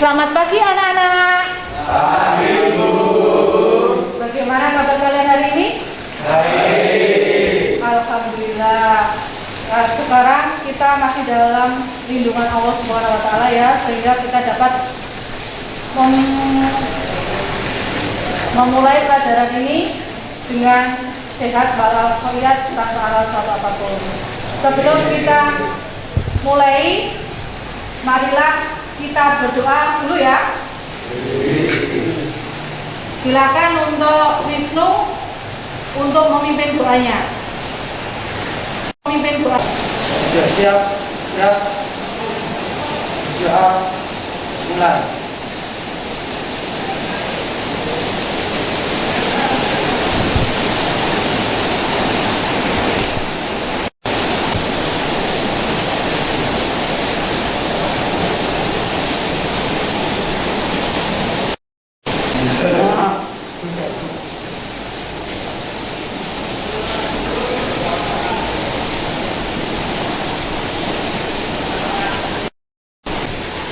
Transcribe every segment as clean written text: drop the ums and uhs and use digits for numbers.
Selamat pagi anak-anak. Pagi, Bu. Bagaimana kabar kalian hari ini? Baik. Alhamdulillah. Nah, sekarang kita masih dalam lindungan Allah Subhanahu wa taala ya, sehingga kita dapat memulai pelajaran ini dengan sehat walafiat tanpa alasan apapun. Sebelum kita mulai, marilah kita berdoa dulu ya. Silakan untuk Wisnu untuk memimpin doanya. Memimpin doa. Ya, siap. Mulai.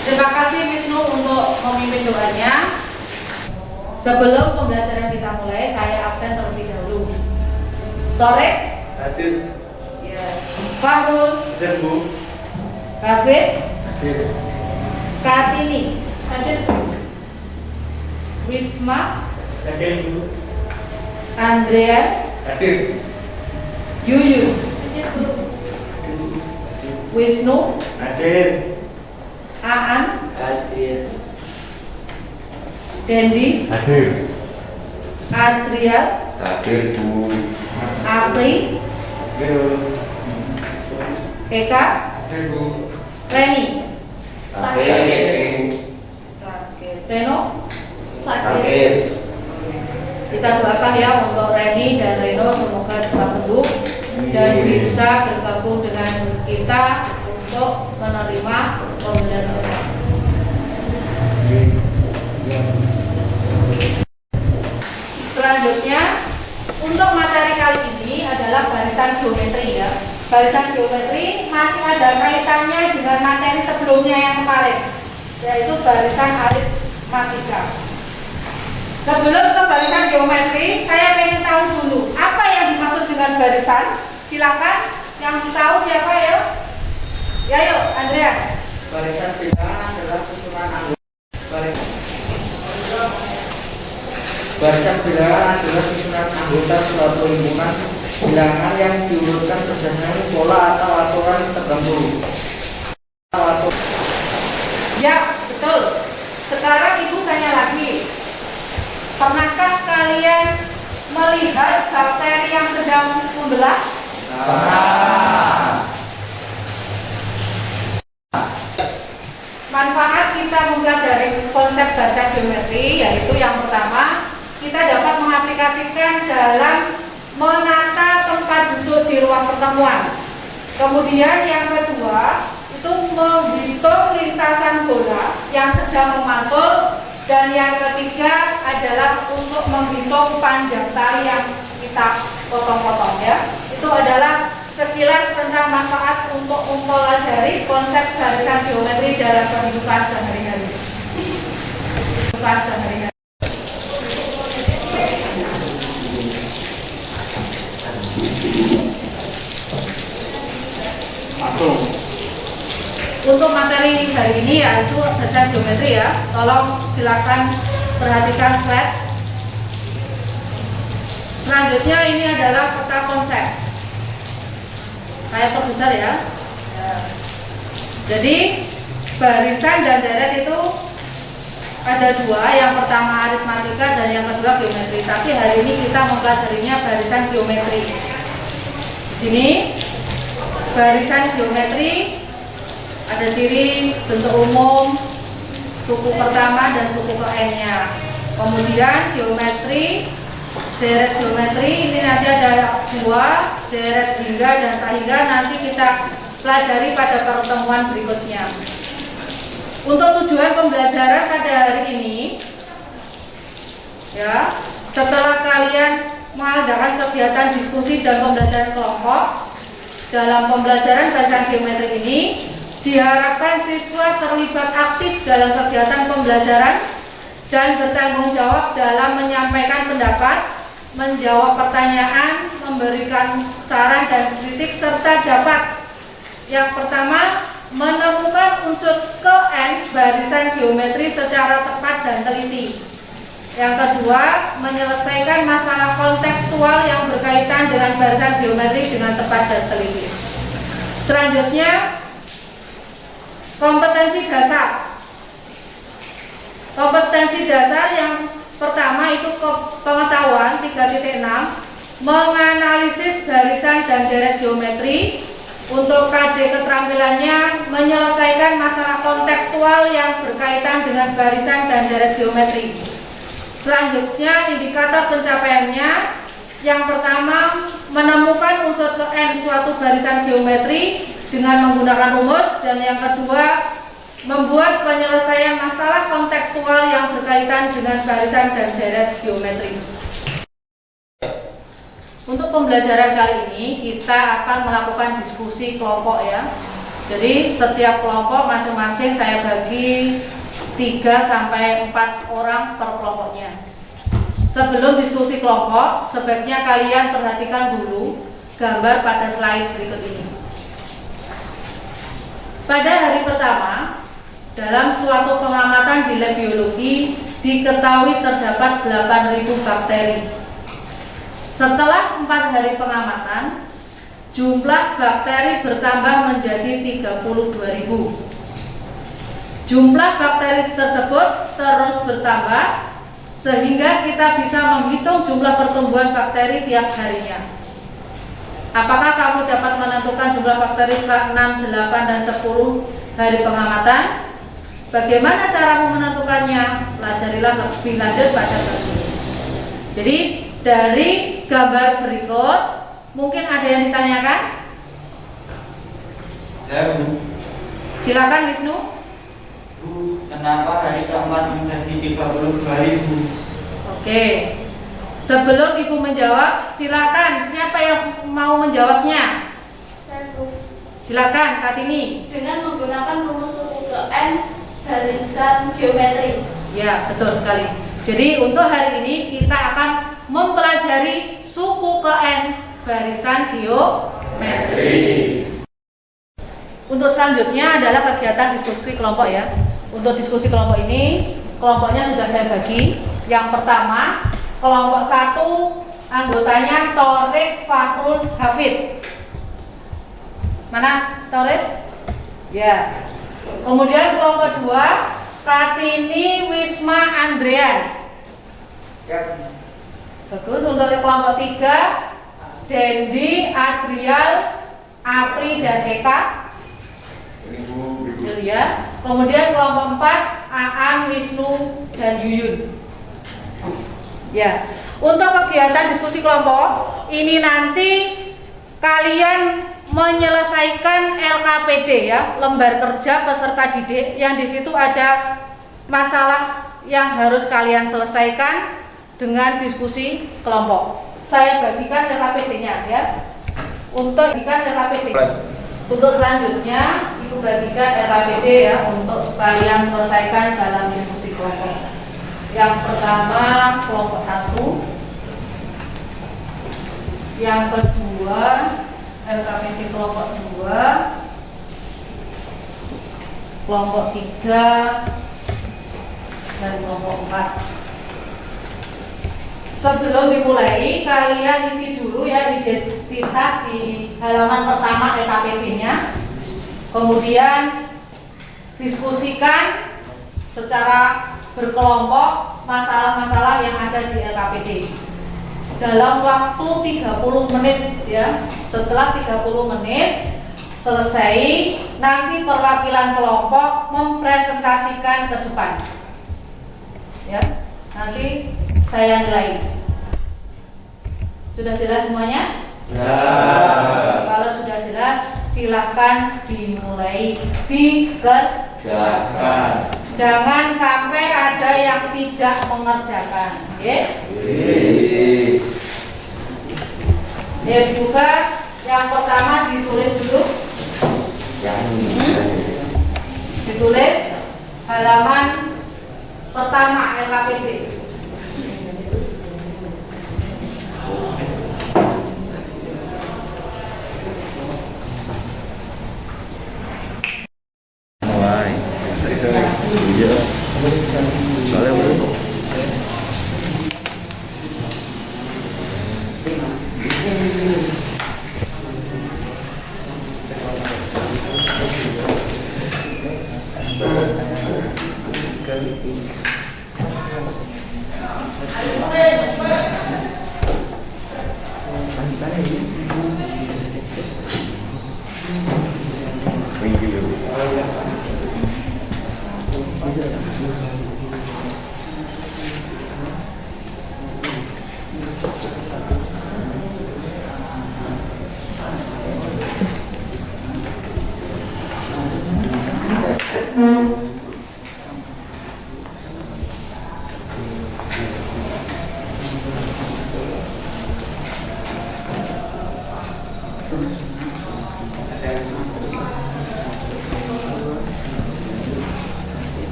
Terima kasih Wisnu untuk memimpin doanya. Sebelum pembelajaran kita mulai, saya absen terlebih dahulu. Torek, Hadir. ya. Fahrul, Hadir, Bu. Hafid, Hadir. Kartini, hadir. Wisma, Hadir, Bu. Andrea, Hadir. Yuyu, Wisnu, Hadir. Aan, Hadir. Dendi, Hadir. Adriel, Hadir, Bu. Apri, Hadir. Eka, Hadir, Bu. Reni, Hadir. Reno. Hadir. Kita doakan ya untuk Reni dan Reno, semoga cepat sembuh dan bisa bergabung dengan kita untuk menerima pembelajaran. Selanjutnya, untuk materi kali ini adalah barisan geometri ya. Barisan geometri masih ada kaitannya dengan materi sebelumnya yang kemarin, yaitu barisan aritmatika. Sebelum ke barisan geometri, saya ingin tahu dulu apa yang dimaksud dengan barisan. Silakan yang tahu siapa ya? Ya yuk, Andrea. Barisan bilangan adalah susunan anggota. Barisan bilangan adalah susunan anggota suatu lingkungan bilangan yang diurutkan berdasarkan pola atau aturan tertentu. Ya, betul. Sekarang Ibu tanya lagi. Pernahkah kalian melihat bakteri yang sedang membelah? Manfaat kita mempelajari konsep barisan geometri yaitu yang pertama, kita dapat mengaplikasikan dalam menata tempat duduk di ruang pertemuan. Kemudian yang kedua, itu menghitung lintasan bola yang sedang memantul. Dan yang ketiga adalah untuk menghitung panjang tali yang kita potong-potong ya. Itu adalah sekilas tentang manfaat untuk mempelajari konsep barisan geometri dalam kehidupan sehari-hari. Untuk materi hari ini yaitu barisan geometri ya. Tolong silakan perhatikan slide. Selanjutnya ini adalah peta konsep. Saya perbesar ya. Jadi barisan dan deret itu ada dua. Yang pertama aritmatika dan yang kedua geometri. Tapi hari ini kita mempelajarinya barisan geometri. Di sini barisan geometri ada ciri, bentuk umum, suku pertama dan suku ke-nya. Kemudian geometri, deret geometri, ini nanti ada dua, deret hingga dan tak hingga, nanti kita pelajari pada pertemuan berikutnya. Untuk tujuan pembelajaran pada hari ini, ya, setelah kalian mengadakan kegiatan diskusi dan pembelajaran kelompok dalam pembelajaran barisan geometri ini, Diharapkan siswa terlibat aktif dalam kegiatan pembelajaran dan bertanggung jawab dalam menyampaikan pendapat, menjawab pertanyaan, memberikan saran dan kritik, serta dapat yang pertama menemukan unsur ke-n barisan geometri secara tepat dan teliti. Yang kedua, menyelesaikan masalah kontekstual yang berkaitan dengan barisan geometri dengan tepat dan teliti. Selanjutnya, kompetensi dasar. Kompetensi dasar yang pertama itu pengetahuan 3.6, menganalisis barisan dan deret geometri. Untuk KD keterampilannya menyelesaikan masalah kontekstual yang berkaitan dengan barisan dan deret geometri. Selanjutnya, indikator pencapaiannya yang pertama menemukan unsur ke-n suatu barisan geometri dengan menggunakan rumus, dan yang kedua membuat penyelesaian masalah kontekstual yang berkaitan dengan barisan dan deret geometri. Untuk pembelajaran kali ini kita akan melakukan diskusi kelompok ya. Jadi setiap kelompok masing-masing saya bagi 3-4 orang per kelompoknya. Sebelum diskusi kelompok, sebaiknya kalian perhatikan dulu gambar pada slide berikut ini. Pada hari pertama, dalam suatu pengamatan di lab biologi, diketahui terdapat 8.000 bakteri. Setelah 4 hari pengamatan, jumlah bakteri bertambah menjadi 32.000. Jumlah bakteri tersebut terus bertambah, sehingga kita bisa menghitung jumlah pertumbuhan bakteri tiap harinya. Apakah kamu dapat menentukan jumlah bakteri setelah 6, 8, dan 10 hari pengamatan? Bagaimana caramu menentukannya? Pelajarilah lebih lanjut pada bab ini. Jadi dari gambar berikut, mungkin ada yang ditanyakan? Saya Bu. Silakan Wisnu. Bu, kenapa hari keempat menjadi 32.000? Oke. Sebelum Ibu menjawab, silakan siapa yang mau menjawabnya? Saya Bu. Silakan Kartini. Dengan menggunakan rumus suku ke-n barisan geometri. Ya, betul sekali. Jadi untuk hari ini kita akan mempelajari suku ke-n barisan geometri. Untuk selanjutnya adalah kegiatan diskusi kelompok ya. Untuk diskusi kelompok ini, kelompoknya sudah saya bagi. Yang pertama, kelompok 1 anggotanya Torik Fakhrul Hafid. Mana Torik? Ya. Kemudian kelompok 2 Kartini Wisma Andrean. Bagus. Untuk kelompok 3 Dendi, Adrial, Apri, dan Eka. Ya. Kemudian kelompok 4 Aan, Wisnu, dan Yuyun. Ya. Untuk kegiatan diskusi kelompok ini nanti kalian menyelesaikan LKPD ya, lembar kerja peserta didik, yang di situ ada masalah yang harus kalian selesaikan dengan diskusi kelompok. Saya bagikan LKPD-nya ya. Untuk bagikan LKPD. Untuk selanjutnya Ibu bagikan LKPD ya untuk kalian selesaikan dalam diskusi kelompok. Yang pertama kelompok 1. Yang kedua LKPD kelompok 2, kelompok 3, dan kelompok 4. Sebelum dimulai, kalian isi dulu ya identitas di halaman pertama LKPD-nya. Kemudian diskusikan secara berkelompok masalah-masalah yang ada di LKPD dalam waktu 30 menit ya. Setelah 30 menit selesai, nanti perwakilan kelompok mempresentasikan ke depan ya. Nanti saya nilai. Sudah jelas semuanya? Ya. Kalau sudah jelas, silakan dimulai dikerjakan. Jangan sampai ada yang tidak mengerjakan. Oke? Ya, dibuka. Yang pertama ditulis dulu. Yang ini. ditulis halaman pertama LKPD. Mulai. Iya. Soalnya belum.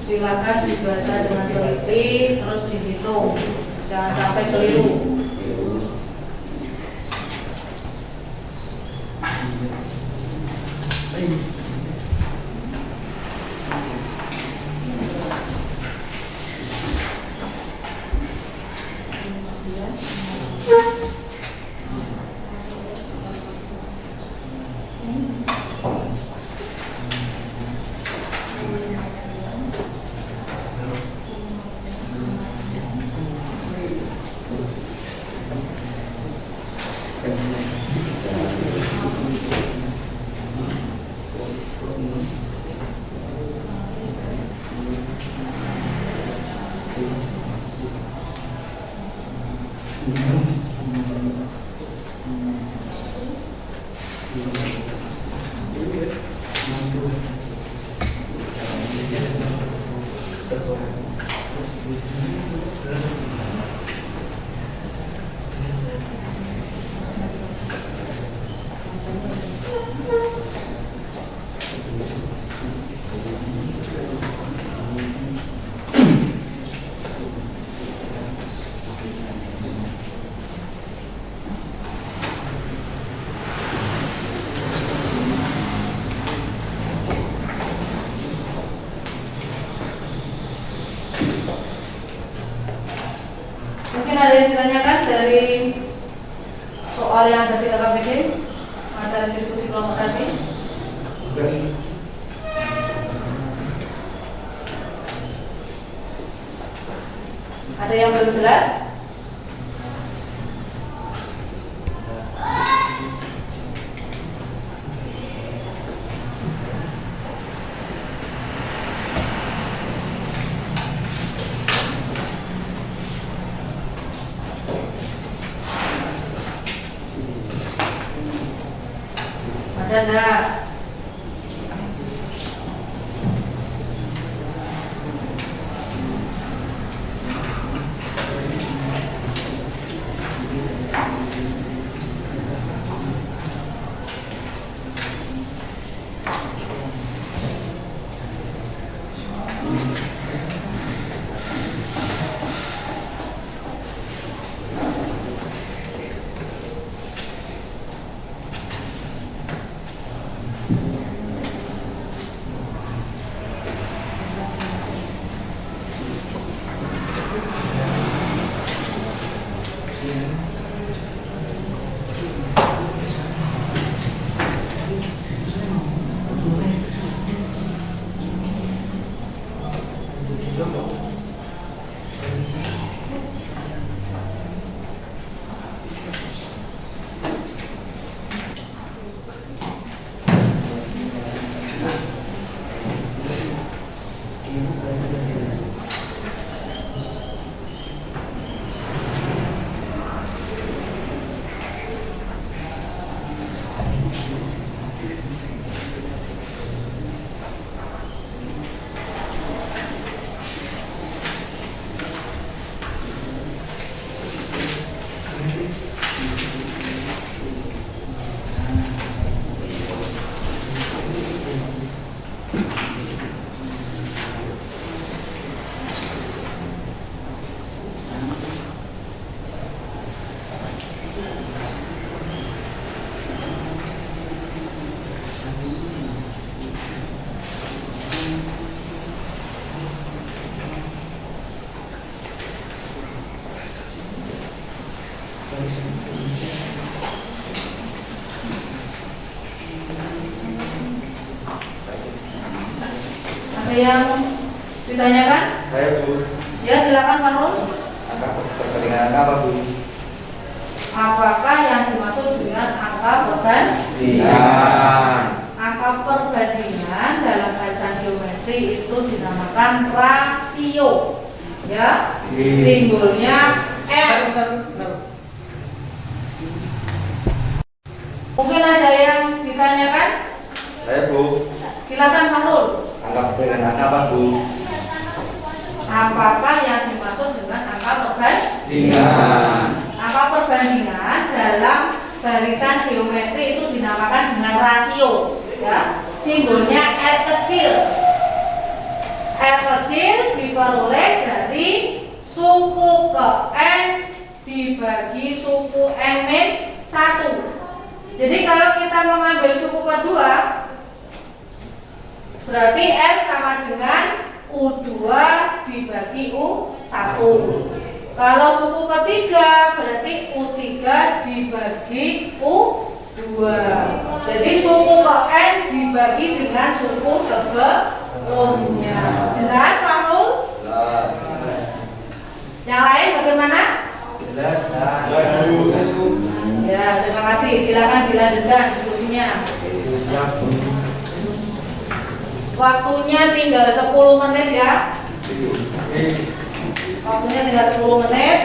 Silakan dibaca dengan teliti, terus dihitung, jangan sampai keliru. Mungkin ada yang ditanyakan dari soal yang ada di LKPD, materi diskusi kelompok tadi. Ada yang belum jelas? Ada enggak? Ada yang ditanyakan? Saya Bu. Ya, silakan Pak Nur. Angka perbandingan apa Bu? Apakah yang dimaksud dengan angka Iya. Angka perbandingan dalam bacaan geometri itu dinamakan rasio. Ya, simbolnya R. Mungkin ada yang ditanyakan? Saya Bu. Silakan Pak Nur. Angka perbandingan apa Bu? Apakah yang dimaksud dengan angka perbandingan? Iya. Angka perbandingan dalam barisan geometri itu dinamakan dengan rasio. Ya, simbolnya R kecil. R kecil diperoleh dari suku ke N dibagi suku N-1. Jadi kalau kita mengambil suku kedua, berarti R sama dengan U2 dibagi U1. Kalau suku ketiga, berarti U3 dibagi U2. Jadi suku ke N dibagi dengan suku sebelumnya. Jelas, Pak Nul? Jelas. Yang lain bagaimana? Jelas. Ya, terima kasih. Silakan dilanjutkan diskusinya. Waktunya tinggal 10 menit ya. Waktunya tinggal 10 menit.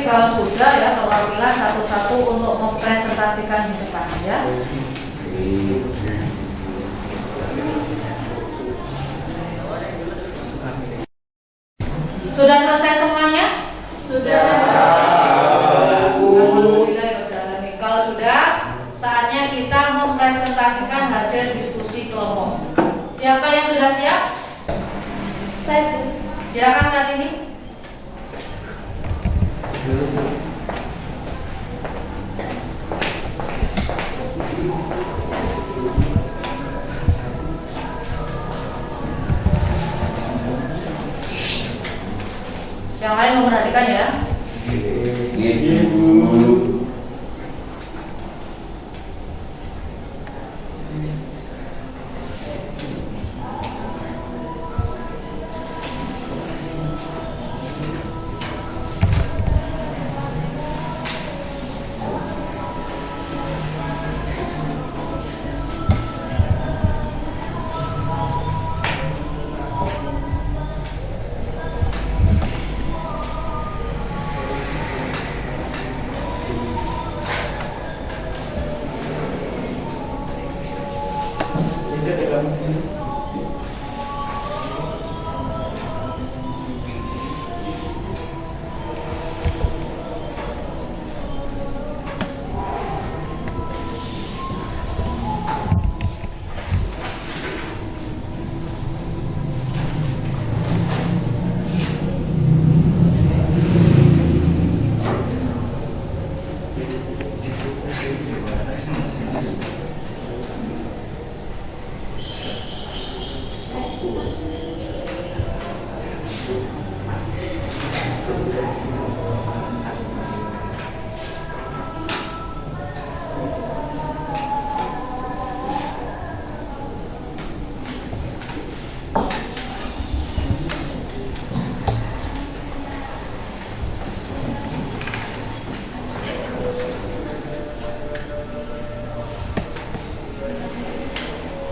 kalau sudah ya perwakilan satu-satu untuk mempresentasikan di depan ya. Sudah selesai semuanya? Sudah. Alhamdulillahirrahmanirrahim. Kalau sudah, saatnya kita mempresentasikan hasil diskusi kelompok. Siapa yang sudah siap? Saya. Silakan saat ini. Yang lain memperhatikan ya.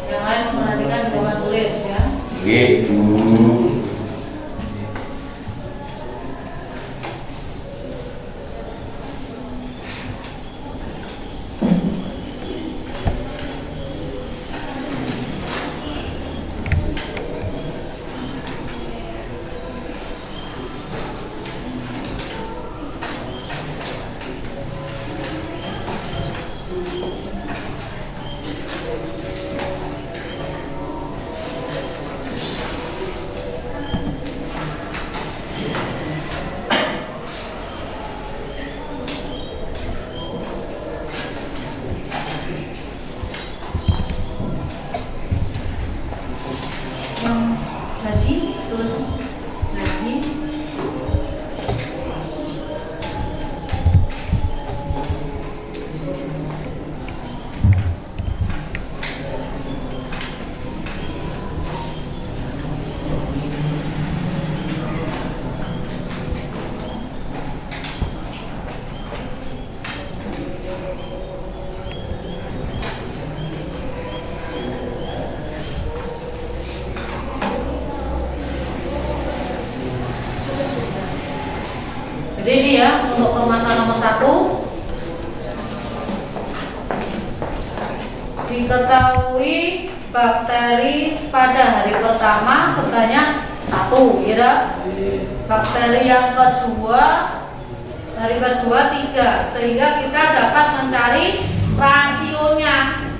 Yang lain memperhatikan di papan tulis ya. Jadi terus lagi. Jadi ini ya untuk permasalahan nomor 1. Diketahui bakteri pada hari pertama sebanyak 1, ya. Bakteri yang kedua, hari kedua 3, sehingga kita dapat mencari rasionya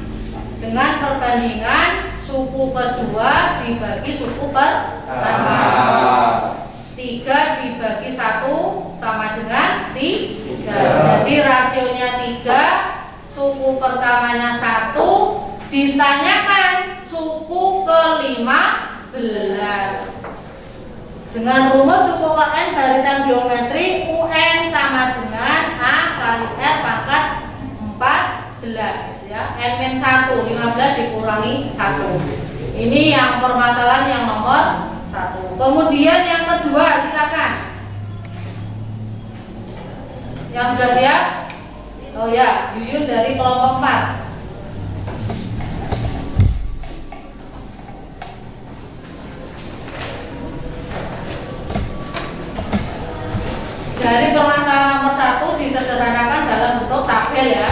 dengan perbandingan suku kedua dibagi suku pertama. 3 dibagi 1 sama dengan 3. Jadi rasionya 3, suku pertamanya 1, ditanyakan suku ke-15. Dengan rumus suku ke N barisan geometri, UN sama dengan A kali R pangkat 14 ya. N-1, 15 dikurangi 1. Ini yang permasalahan yang nomor 1. Kemudian yang kedua, silakan. Yang sudah siap? Oh ya, Yuyun dari kelompok 4. Dari permasalahan nomor disederhanakan dalam bentuk tabel ya.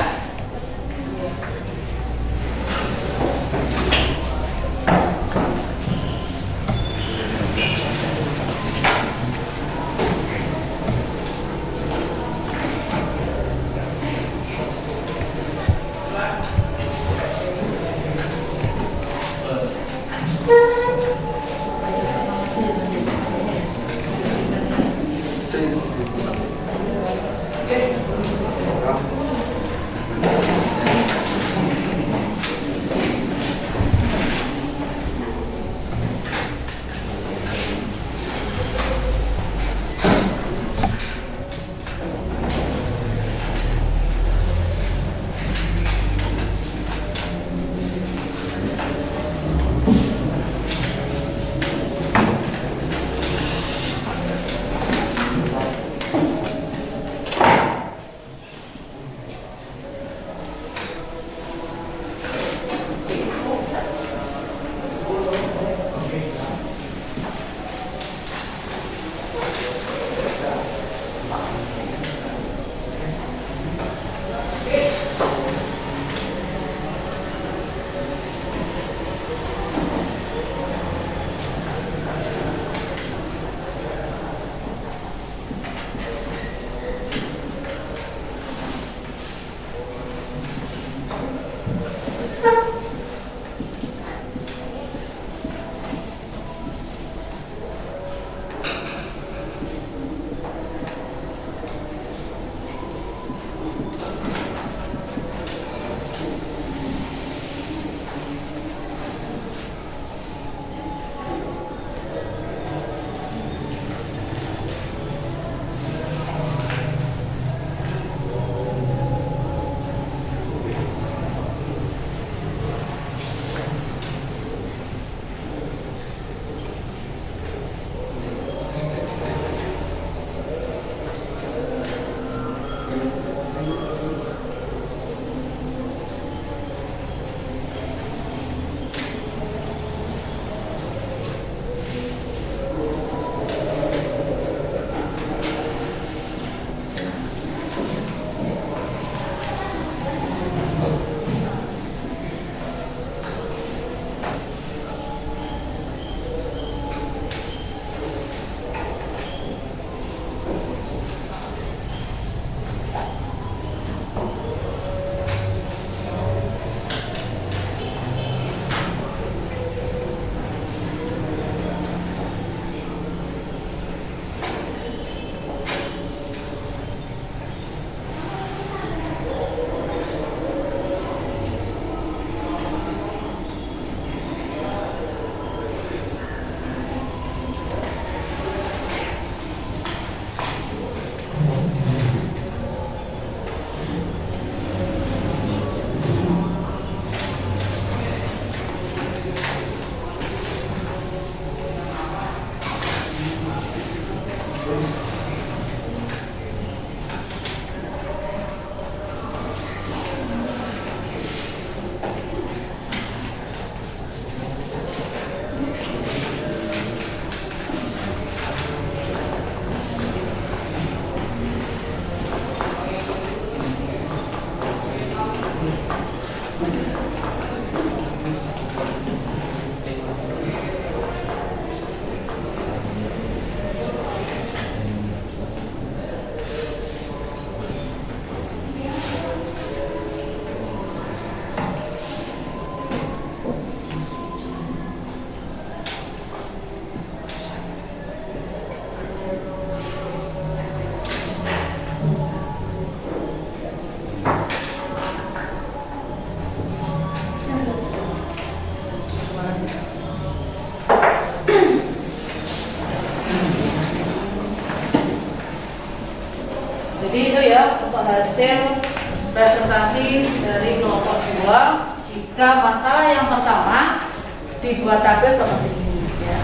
Jadi itu ya untuk hasil presentasi dari kelompok 2. Jika masalah yang pertama dibuat tabel seperti ini ya.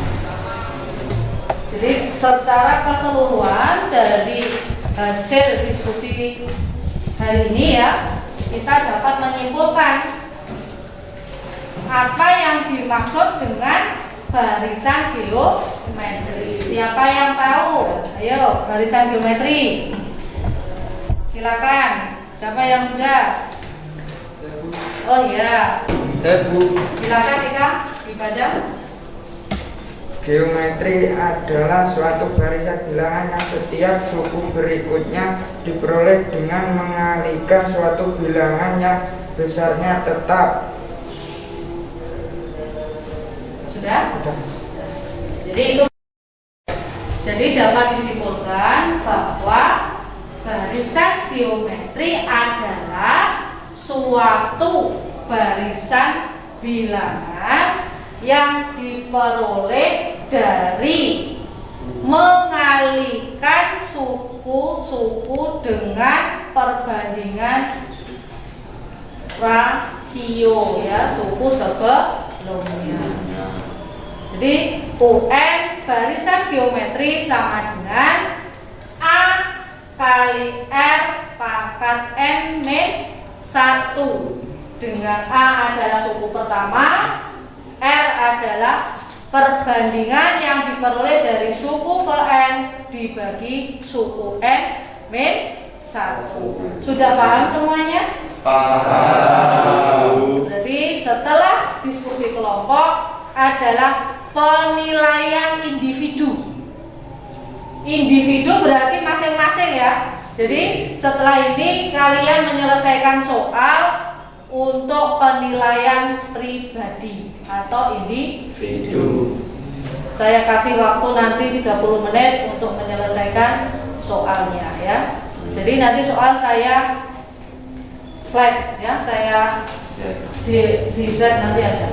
Jadi secara keseluruhan dari hasil diskusi hari ini ya, kita dapat menyimpulkan apa yang dimaksud dengan barisan geometri. Siapa yang tahu? Ayo, barisan geometri. Silakan. Siapa yang sudah? Oh iya. Bu. Silakan Ika dibaca. Geometri adalah suatu barisan bilangan yang setiap suku berikutnya diperoleh dengan mengalihkan suatu bilangan yang besarnya tetap. Sudah? Jadi dapat disimpulkan bahwa barisan geometri adalah suatu barisan bilangan yang diperoleh dari mengalihkan suku-suku dengan perbandingan rasio ya, suku sebelumnya. Jadi UN barisan geometri sama dengan A kali R pangkat N min 1, dengan A adalah suku pertama, R adalah perbandingan yang diperoleh dari suku per N dibagi suku N min 1. Sudah paham semuanya? Paham. Berarti setelah diskusi kelompok adalah penilaian individu. Individu berarti masing-masing ya. Jadi setelah ini kalian menyelesaikan soal untuk penilaian pribadi atau individu. Saya kasih waktu nanti 30 menit untuk menyelesaikan soalnya ya. Jadi nanti soal saya slide ya, saya di slide nanti ada.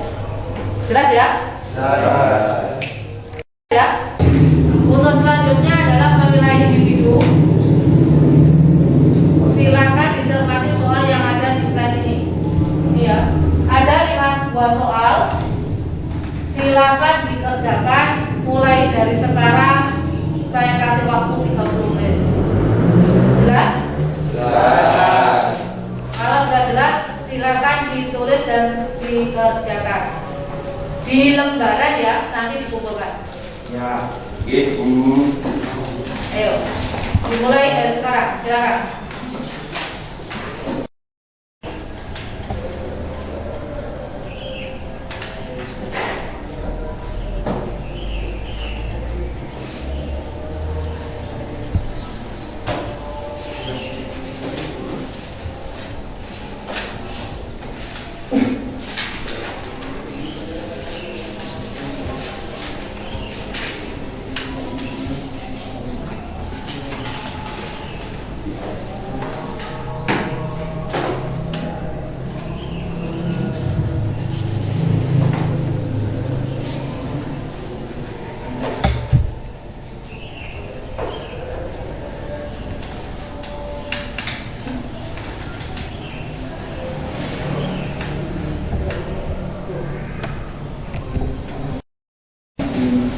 Jelas ya? Jelas. Ya. Untuk selanjutnya adalah penilaian individu. Silakan dicermati soal yang ada di slide ini. Ya, ada 52 soal. Silakan dikerjakan mulai dari sekarang. Saya kasih waktu 30 menit. Jelas? Jelas. Kalau sudah jelas, silakan ditulis dan dikerjakan. Di lembaran ya, nanti dikumpulkan. Ya, Ibu. Ayo, dimulai dari sekarang. Silakan.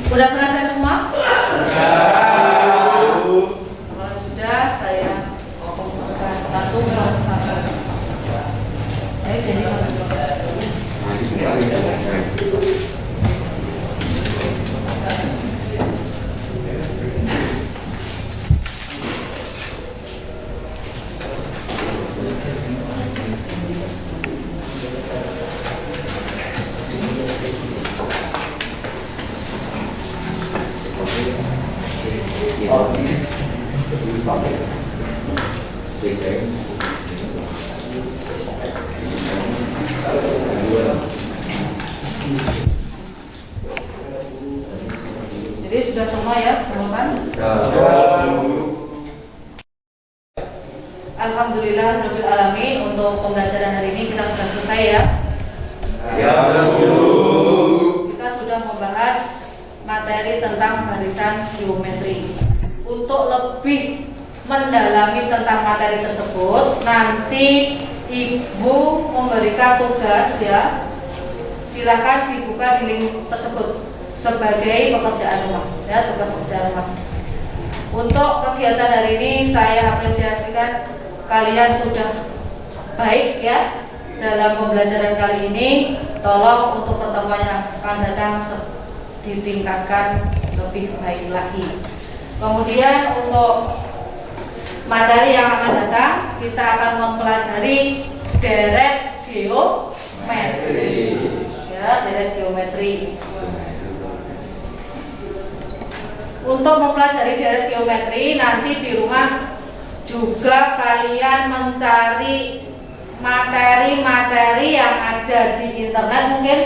Sudah selesai semua? Kalau sudah, saya satu plus satu. Ayo jadi jadi sudah semua ya, teman-teman? Alhamdulillahirrahmanirrahim. Untuk pembelajaran hari ini kita sudah selesai ya. Ya, Bu. Kita sudah membahas materi tentang barisan geometri. Untuk lebih mendalami tentang materi tersebut, nanti Ibu memberikan tugas ya. Silakan dibuka di link tersebut sebagai pekerjaan rumah ya, tugas pekerjaan rumah. Untuk kegiatan hari ini saya apresiasikan kalian sudah baik ya dalam pembelajaran kali ini. Tolong untuk pertemuan yang akan datang ditingkatkan lebih baik lagi. Kemudian untuk materi yang akan datang kita akan mempelajari deret geometri. Ya, deret geometri. Untuk mempelajari deret geometri, nanti di rumah juga kalian mencari materi-materi yang ada di internet mungkin,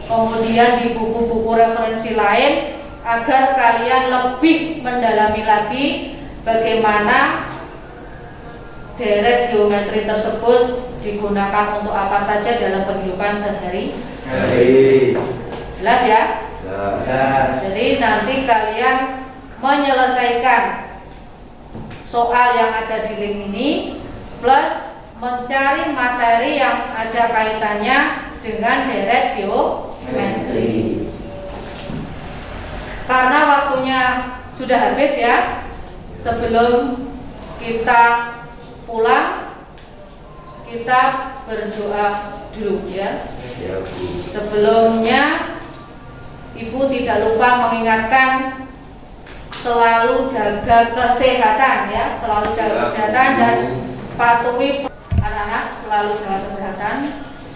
kemudian di buku-buku referensi lain, agar kalian lebih mendalami lagi bagaimana deret geometri tersebut digunakan untuk apa saja dalam kehidupan sehari-hari. Jelas ya? Jadi nanti kalian menyelesaikan soal yang ada di link ini plus mencari materi yang ada kaitannya dengan deret geometri. Karena waktunya sudah habis ya, sebelum kita pulang kita berdoa dulu ya. Sebelumnya Ibu tidak lupa mengingatkan selalu jaga kesehatan ya, selalu jaga kesehatan dan patuhi anak-anak, selalu jaga kesehatan,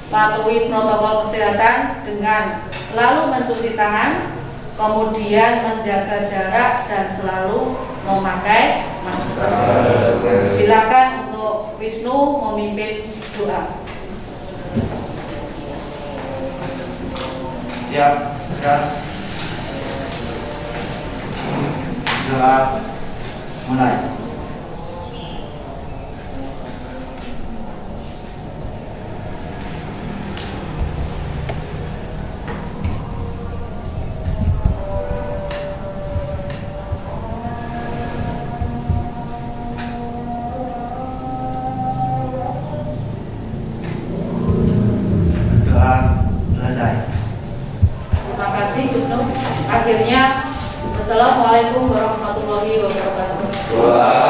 patuhi protokol kesehatan dengan selalu mencuci tangan, kemudian menjaga jarak dan selalu memakai masker. Silakan untuk Wisnu memimpin doa. Siap, ya. Doa mulai. Doa selesai. Terima kasih Wisnu. Akhirnya, wassalamualaikum warahmatullahi wabarakatuh.